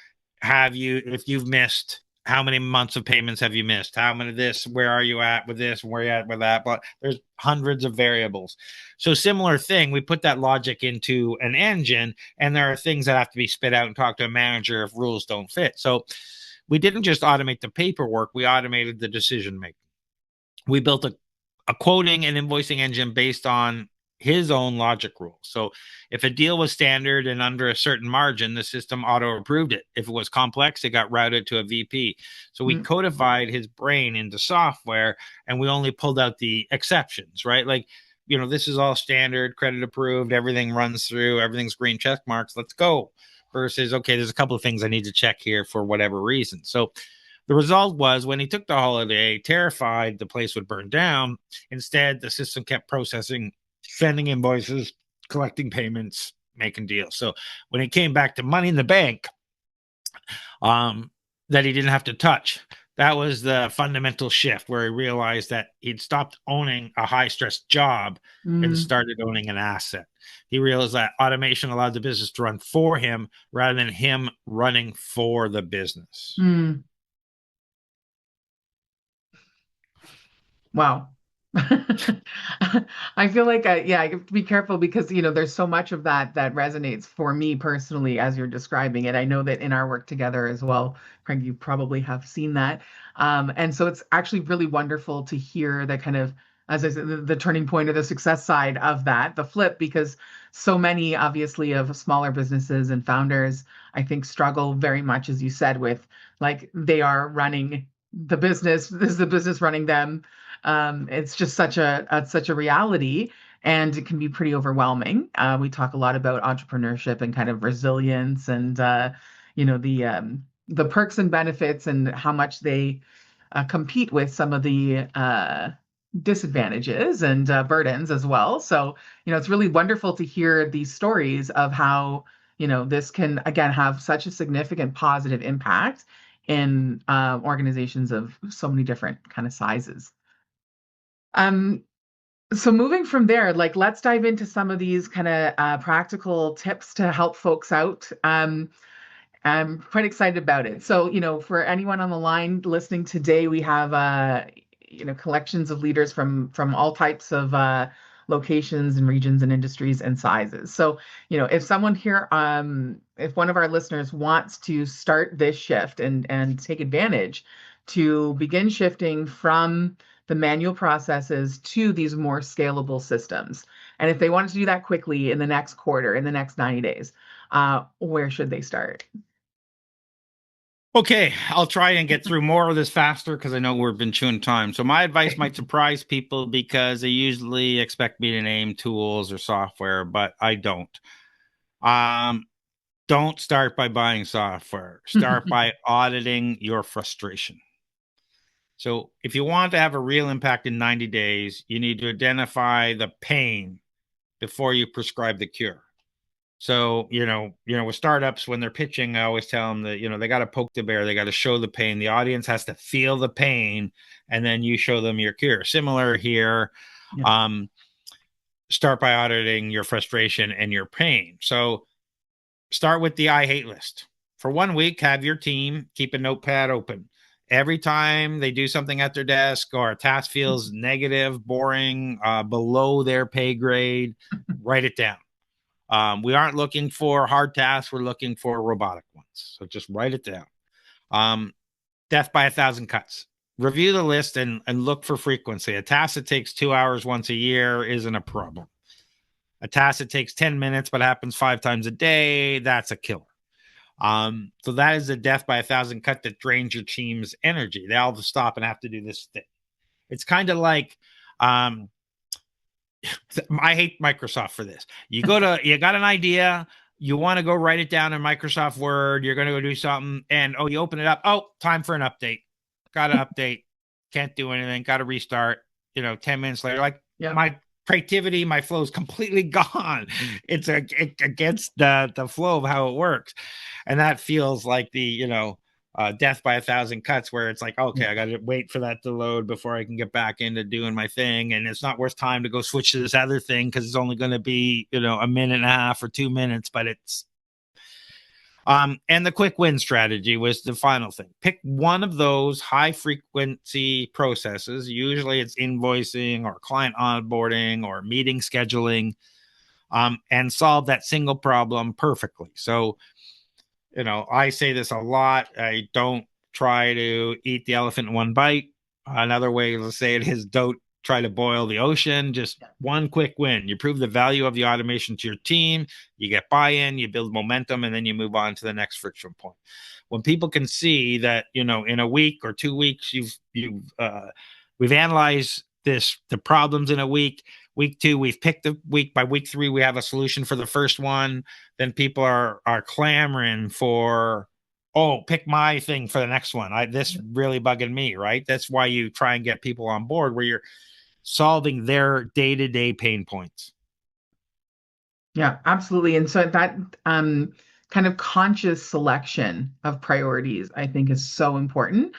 if you've missed, how many months of payments have you missed? How many of this? Where are you at with this? Where are you at with that? But there's hundreds of variables. So similar thing, we put that logic into an engine, and there are things that have to be spit out and talk to a manager if rules don't fit. So we didn't just automate the paperwork, we automated the decision making. We built a quoting and invoicing engine based on his own logic rules. So if a deal was standard and under a certain margin, the system auto approved it. If it was complex, it got routed to a VP. So we Mm, codified his brain into software, and we only pulled out the exceptions, right? Like, this is all standard, credit approved, everything runs through, everything's green check marks, let's go. Versus, okay, there's a couple of things I need to check here for whatever reason. So the result was when he took the holiday, terrified the place would burn down, instead, the system kept processing, sending invoices, collecting payments, making deals. So when it came back to money in the bank, um, that he didn't have to touch, That was the fundamental shift where he realized that he'd stopped owning a high stress job and Mm, started owning an asset. He realized that automation allowed the business to run for him rather than him running for the business. mm. Wow. I feel like yeah, I have to be careful because there's so much of that that resonates for me personally as you're describing it. I know that in our work together as well, Craig, you probably have seen that. And so it's actually really wonderful to hear that kind of, as I said, the turning point or the success side of that, the flip, because so many obviously of smaller businesses and founders, I think, struggle very much, as you said, with like they are running the business, this is the business running them. It's just such a reality, and it can be pretty overwhelming. We talk a lot about entrepreneurship and kind of resilience, and the perks and benefits, and how much they compete with some of the disadvantages and burdens as well. So it's really wonderful to hear these stories of how this can again have such a significant positive impact in organizations of so many different kind of sizes. Um, so moving from there, like let's dive into some of these kind of practical tips to help folks out. I'm quite excited about it. So, for anyone on the line listening today, we have collections of leaders from all types of locations and regions and industries and sizes. So, if someone here, if one of our listeners wants to start this shift and take advantage to begin shifting from the manual processes to these more scalable systems, and if they wanted to do that quickly in the next quarter, in the next 90 days, where should they start? Okay, I'll try and get through more of this faster because I know we've been chewing time. So my advice might surprise people because they usually expect me to name tools or software, but I don't. Um, don't start by buying software. Start by auditing your frustration. So if you want to have a real impact in 90 days, you need to identify the pain before you prescribe the cure. So, with startups, when they're pitching, I always tell them that, they got to poke the bear. They got to show the pain. The audience has to feel the pain, and then you show them your cure. Similar here. Yeah. Um, start by auditing your frustration and your pain. So start with the I hate list. For 1 week, have your team keep a notepad open. Every time they do something at their desk or a task feels negative, boring, below their pay grade, write it down. We aren't looking for hard tasks. We're looking for robotic ones. So just write it down. Death by 1,000 cuts. Review the list and look for frequency. A task that takes 2 hours once a year isn't a problem. A task that takes 10 minutes but happens 5 times a day, that's a killer. So that is the death by 1,000 cut that drains your team's energy. They all have to stop and have to do this thing. It's kind of like I hate Microsoft for this. You got an idea, you want to go write it down in Microsoft Word, you're going to go do something, and you open it up. Oh, time for an update. Got to update. Can't do anything. Got to restart. 10 minutes later, like Yeah. my creativity, my flow is completely gone. It's against the flow of how it works, and that feels like the death by 1,000 cuts, where it's like, okay, I got to wait for that to load before I can get back into doing my thing, and it's not worth time to go switch to this other thing because it's only going to be a minute and a half or 2 minutes, but it's and the quick win strategy was the final thing. Pick one of those high frequency processes. Usually it's invoicing or client onboarding or meeting scheduling, and solve that single problem perfectly. So, I say this a lot. I don't try to eat the elephant in one bite. Another way to say it is don't try to boil the ocean. Just one quick win. You prove the value of the automation to your team, you get buy-in, you build momentum, and then you move on to the next friction point. When people can see that, in a week or 2 weeks, we've analyzed the problems in a week. Week 2, we've picked the week. By week 3, we have a solution for the first one. Then people are clamoring for, oh, pick my thing for the next one. This really bugging me, right? That's why you try and get people on board, where you're solving their day-to-day pain points. Yeah, absolutely. And so that kind of conscious selection of priorities, I think is so important.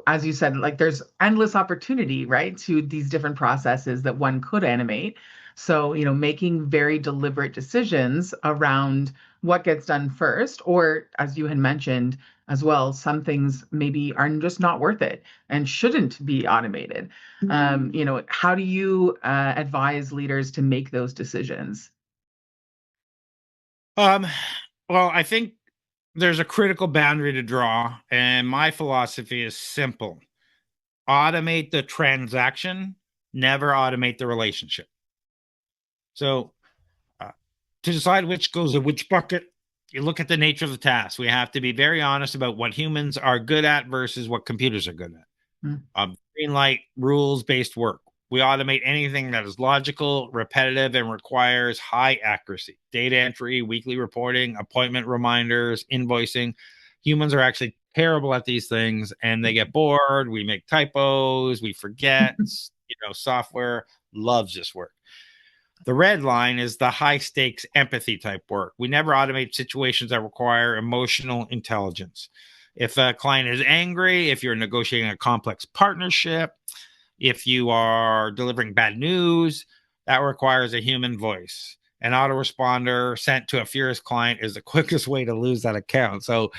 As you said, like there's endless opportunity, right, to these different processes that one could animate. So, making very deliberate decisions around what gets done first, or as you had mentioned as well, some things maybe are just not worth it and shouldn't be automated. How do you advise leaders to make those decisions? Um, well, I think there's a critical boundary to draw, and my philosophy is simple: automate the transaction, never automate the relationship. So, to decide which goes in which bucket, you look at the nature of the task. We have to be very honest about what humans are good at versus what computers are good at. Mm. Green light rules based work. We automate anything that is logical, repetitive, and requires high accuracy. Data entry, weekly reporting, appointment reminders, invoicing. Humans are actually terrible at these things and they get bored. We make typos, we forget. Software loves this work. The red line is the high stakes empathy type work. We never automate situations that require emotional intelligence. If a client is angry, if you're negotiating a complex partnership, if you are delivering bad news, that requires a human voice. An autoresponder sent to a furious client is the quickest way to lose that account. So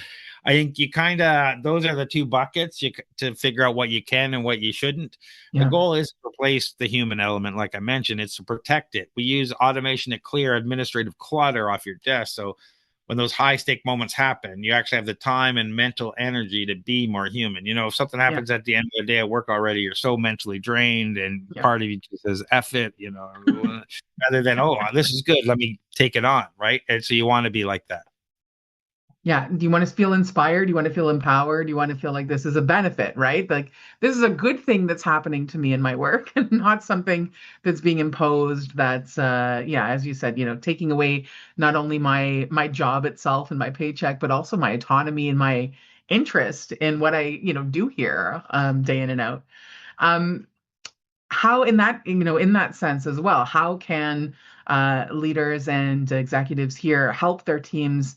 I think you kind of, those are the two buckets to figure out what you can and what you shouldn't. The Yeah. goal is to replace the human element. Like I mentioned, it's to protect it. We use automation to clear administrative clutter off your desk. So when those high stake moments happen, you actually have the time and mental energy to be more human. If something Yeah. happens at the end of the day at work already, you're so mentally drained and Yeah. part of you just says, F it, rather than, oh, this is good. Let me take it on. Right. And so you want to be like that. Yeah. Do you want to feel inspired? Do you want to feel empowered? Do you want to feel like this is a benefit, right? Like this is a good thing that's happening to me in my work and not something that's being imposed that's yeah, as you said, taking away not only my job itself and my paycheck, but also my autonomy and my interest in what I, do here day in and out. Um, how in that sense as well, how can leaders and executives here help their teams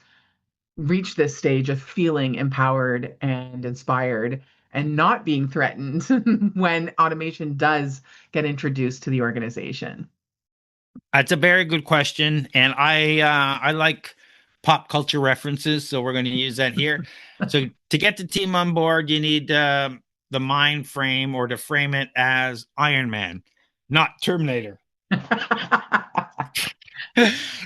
reach this stage of feeling empowered and inspired and not being threatened when automation does get introduced to the organization? That's a very good question, and I like pop culture references, so we're going to use that here. So to get the team on board, you need the mind frame, or to frame it as Iron Man, not Terminator.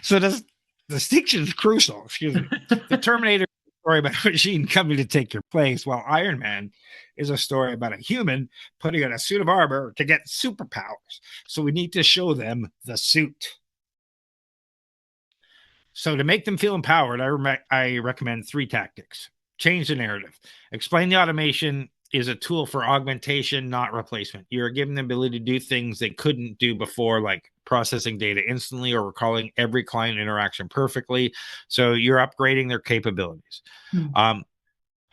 So this distinction is crucial. Excuse me. The Terminator is a story about a machine coming to take your place, while Iron Man is a story about a human putting on a suit of armor to get superpowers. So we need to show them the suit. So to make them feel empowered, I recommend three tactics. Change the narrative. Explain the automation is a tool for augmentation, not replacement. You're giving them the ability to do things they couldn't do before, like processing data instantly or recalling every client interaction perfectly. So you're upgrading their capabilities. Hmm.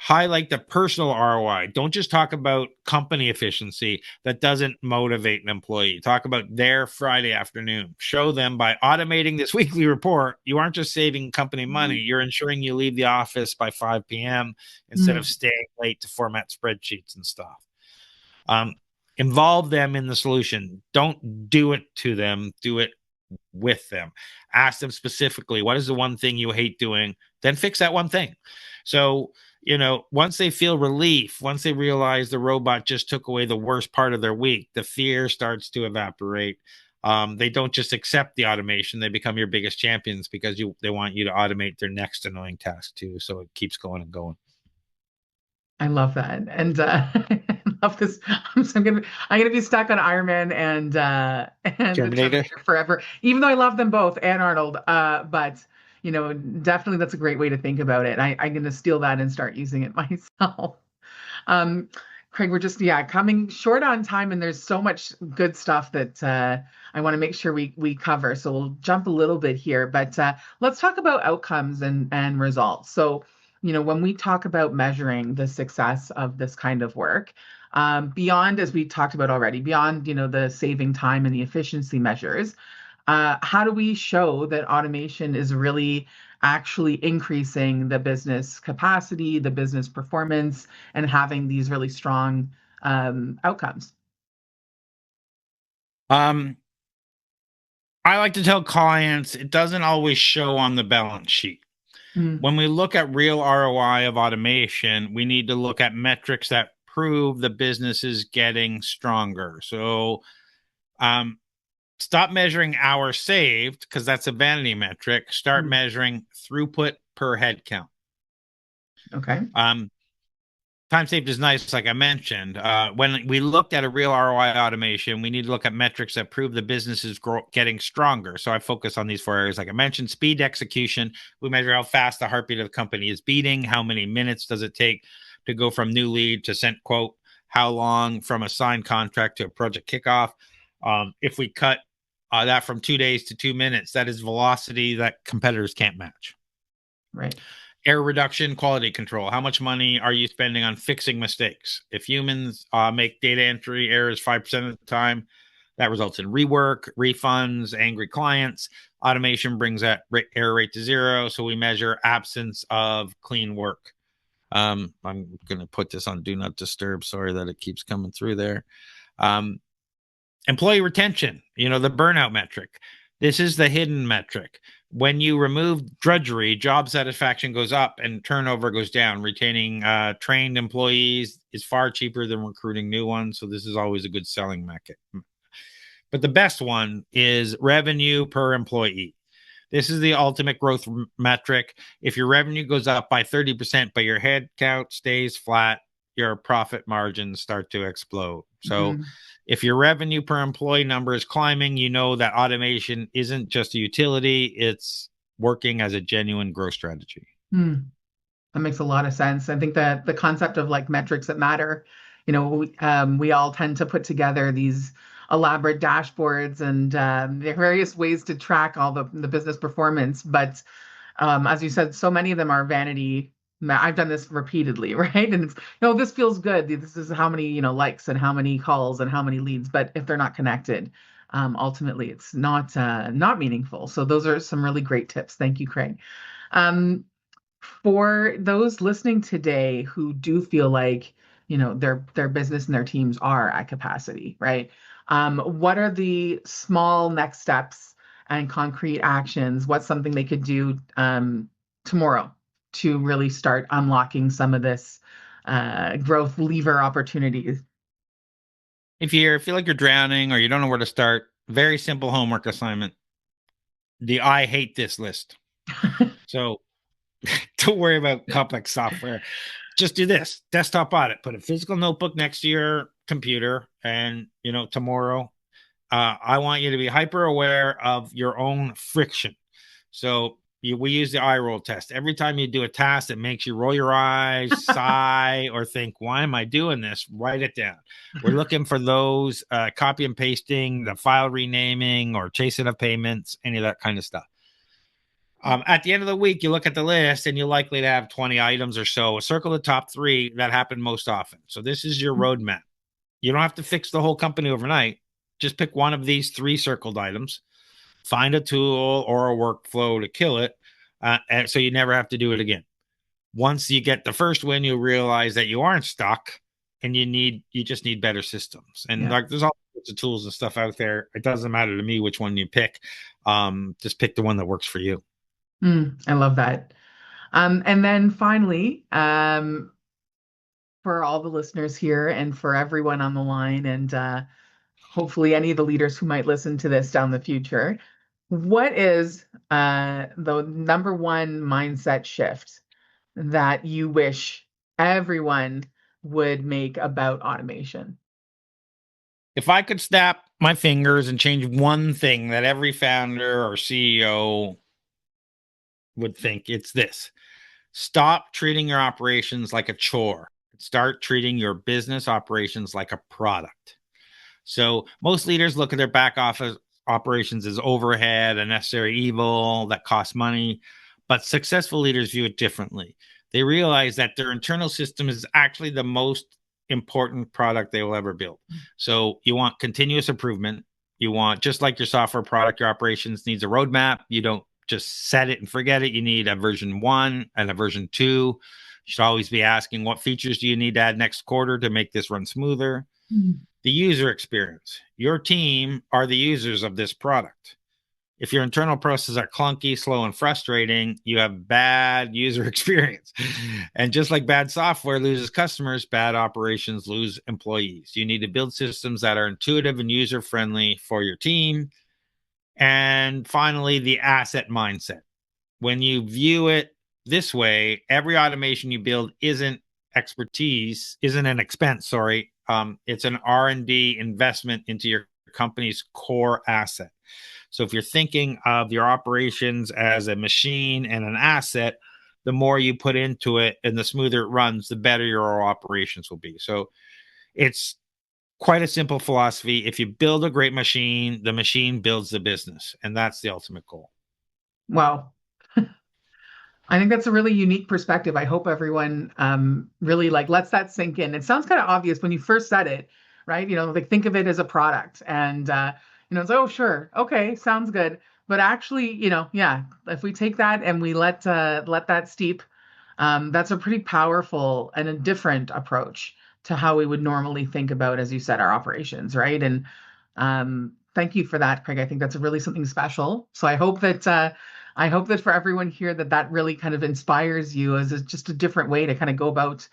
Highlight the personal ROI. Don't just talk about company efficiency. That doesn't motivate an employee. Talk about their Friday afternoon. Show them by automating this weekly report, you aren't just saving company money, you're ensuring you leave the office by 5 p.m. instead of staying late to format spreadsheets and stuff. Involve them in the solution. Don't do it to them, do it with them. Ask them specifically, what is the one thing you hate doing? Then fix that one thing. So, once they feel relief, once they realize the robot just took away the worst part of their week, the fear starts to evaporate. They don't just accept the automation; they become your biggest champions because they want you to automate their next annoying task too. So it keeps going and going. I love that, and I love this. I'm gonna be stuck on Iron Man and the Terminator. Terminator forever, even though I love them both and Arnold. But definitely that's a great way to think about it. I'm gonna steal that and start using it myself. Um, Craig, we're just coming short on time, and there's so much good stuff that I want to make sure we cover. So we'll jump a little bit here, but let's talk about outcomes and results. So, when we talk about measuring the success of this kind of work, beyond, as we talked about already, beyond the saving time and the efficiency measures, how do we show that automation is really actually increasing the business capacity, the business performance, and having these really strong outcomes? Um, I like to tell clients it doesn't always show on the balance sheet. Mm, When we look at real ROI of automation, we need to look at metrics that prove the business is getting stronger. So, um, stop measuring hours saved because that's a vanity metric. Start mm, measuring throughput per head count. okay. Um, Time saved is nice, like I mentioned. When we looked at a real ROI automation, we need to look at metrics that prove the business is getting stronger. So I focus on these four areas, like I mentioned: speed, execution. We measure how fast the heartbeat of the company is beating. How many minutes does it take to go from new lead to sent quote? How long from a signed contract to a project kickoff? If we cut that from 2 days to 2 minutes, that is velocity that competitors can't match. Right. Error reduction, quality control. How much money are you spending on fixing mistakes? If humans make data entry errors 5% of the time, that results in rework, refunds, angry clients. Automation brings that error rate to zero. So we measure absence of clean work. I'm going to put this on do not disturb. Sorry that it keeps coming through there. Um, Employee retention, the burnout metric. This is the hidden metric. When you remove drudgery, job satisfaction goes up and turnover goes down. Retaining trained employees is far cheaper than recruiting new ones. So this is always a good selling metric. But the best one is revenue per employee. This is the ultimate growth metric. If your revenue goes up by 30%, but your head count stays flat, your profit margins start to explode. So Mm, if your revenue per employee number is climbing, you know that automation isn't just a utility, it's working as a genuine growth strategy. mm. That makes a lot of sense. I think that the concept of like metrics that matter, we all tend to put together these elaborate dashboards and there are various ways to track all the business performance. But as you said, so many of them are vanity. I've done this repeatedly, right? And it's, this feels good. This is how many, likes and how many calls and how many leads. But if they're not connected, ultimately, it's not meaningful. So those are some really great tips. Thank you, Craig. Um, for those listening today who do feel like, their business and their teams are at capacity, right? What are the small next steps and concrete actions? What's something they could do tomorrow to really start unlocking some of this growth lever opportunities? If you feel like you're drowning or you don't know where to start, very simple homework assignment: the I hate this list. So don't worry about complex software. Just do this: desktop audit. Put a physical notebook next to your computer, and tomorrow, I want you to be hyper aware of your own friction. So we use the eye roll test. Every time you do a task that makes you roll your eyes, sigh, or think, "Why am I doing this?" Write it down. We're looking for those copy and pasting, the file renaming, or chasing of payments, any of that kind of stuff. At the end of the week, you look at the list and you're likely to have 20 items or so. Circle the top three that happen most often. So this is your roadmap. You don't have to fix the whole company overnight. Just pick one of these three circled items, find a tool or a workflow to kill it, and so you never have to do it again. Once you get the first win, you'll realize that you aren't stuck and you just need better systems. And Yeah. like there's all sorts of tools and stuff out there. It doesn't matter to me which one you pick. Just pick the one that works for you. I love that. And then finally, for all the listeners here and for everyone on the line, and hopefully any of the leaders who might listen to this down the future, what is the number one mindset shift that you wish everyone would make about automation? If I could snap my fingers and change one thing that every founder or CEO would think, it's this: stop treating your operations like a chore. Start treating your business operations like a product. So most leaders look at their back office operations as overhead, a necessary evil that costs money, but successful leaders view it differently. They realize that their internal system is actually the most important product they will ever build. So you want continuous improvement. You want, just like your software product, your operations needs a roadmap. You don't just set it and forget it. You need a version 1 and a version 2. You should always be asking, what features do you need to add next quarter to make this run smoother? The user experience. Your team are the users of this product. If your internal processes are clunky, slow, and frustrating, you have bad user experience. And just like bad software loses customers, bad operations lose employees. You need to build systems that are intuitive and user-friendly for your team. And finally, the asset mindset. When you view it this way, every automation you build isn't an expense, sorry. It's an R&D investment into your company's core asset. So if you're thinking of your operations as a machine and an asset, the more you put into it and the smoother it runs, the better your operations will be. So it's quite a simple philosophy. If you build a great machine, the machine builds the business, and that's the ultimate goal. Wow. I think that's a really unique perspective. I hope everyone really like lets that sink in. It sounds kind of obvious when you first said it, right? Like think of it as a product, and it's like, oh, sure, okay, sounds good. But actually, yeah, if we take that and we let that steep, that's a pretty powerful and a different approach to how we would normally think about, as you said, our operations, right? And thank you for that, Craig. I think that's really something special. So I hope that for everyone here that really kind of inspires you as just a different way to kind of go about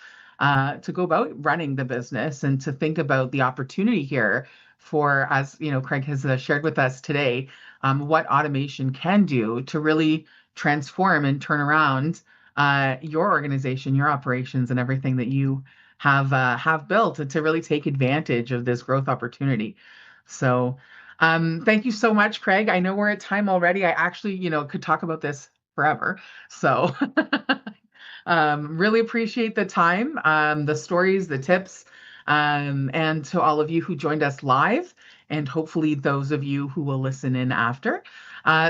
running the business and to think about the opportunity here for, as Craig has shared with us today, what automation can do to really transform and turn around your organization, your operations, and everything that you have built to really take advantage of this growth opportunity. So thank you so much, Craig. I know we're at time already. I actually, could talk about this forever. So really appreciate the time, the stories, the tips, and to all of you who joined us live, and hopefully those of you who will listen in after.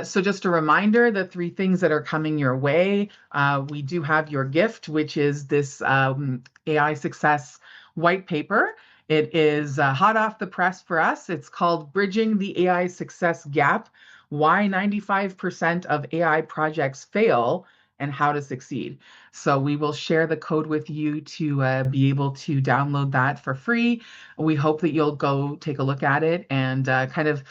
So just a reminder, the 3 things that are coming your way. We do have your gift, which is this AI success white paper. It is hot off the press for us. It's called Bridging the AI Success Gap: Why 95% of AI Projects Fail and How to Succeed. So we will share the code with you to be able to download that for free. We hope that you'll go take a look at it and kind of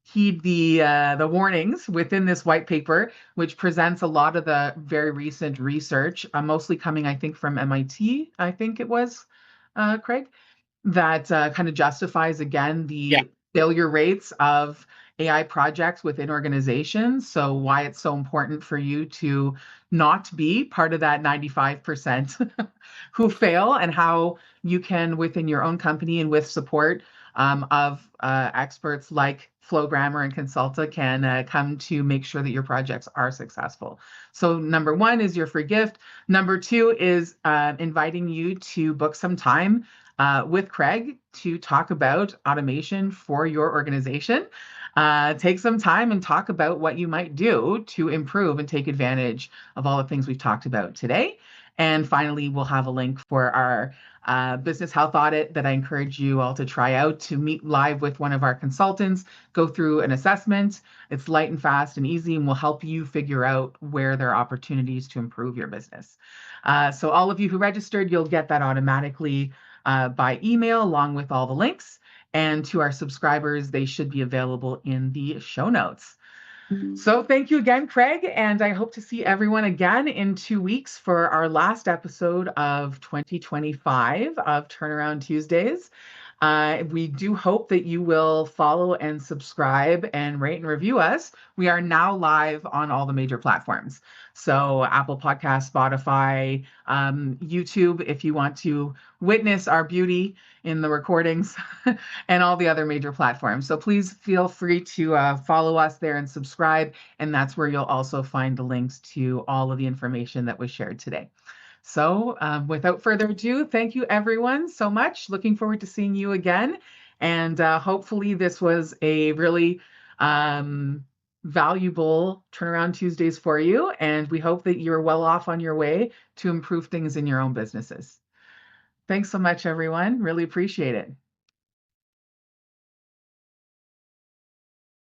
heed the warnings within this white paper, which presents a lot of the very recent research, mostly coming, I think, from MIT, I think it was, Craig, that kind of justifies, again, the failure rates of AI projects within organizations. So why it's so important for you to not be part of that 95% who fail, and how you can, within your own company and with support of experts like Flowgrammer and CanSalta, can come to make sure that your projects are successful. So number 1 is your free gift. Number 2 is inviting you to book some time with Craig to talk about automation for your organization. Take some time and talk about what you might do to improve and take advantage of all the things we've talked about today. And finally, we'll have a link for our business health audit that I encourage you all to try out, to meet live with one of our consultants, go through an assessment. It's light and fast and easy, and will help you figure out where there are opportunities to improve your business. So all of you who registered, you'll get that automatically by email, along with all the links. And to our subscribers, they should be available in the show notes. So thank you again, Craig, and I hope to see everyone again in 2 weeks for our last episode of 2025 of Turnaround Tuesdays. We do hope that you will follow and subscribe and rate and review us. We are now live on all the major platforms. So Apple Podcasts, Spotify, YouTube, if you want to witness our beauty in the recordings, and all the other major platforms. So please feel free to follow us there and subscribe. And that's where you'll also find the links to all of the information that was shared today. So without further ado, thank you everyone so much. Looking forward to seeing you again. And hopefully this was a really valuable Turnaround Tuesdays for you. And we hope that you're well off on your way to improve things in your own businesses. Thanks so much, everyone. Really appreciate it.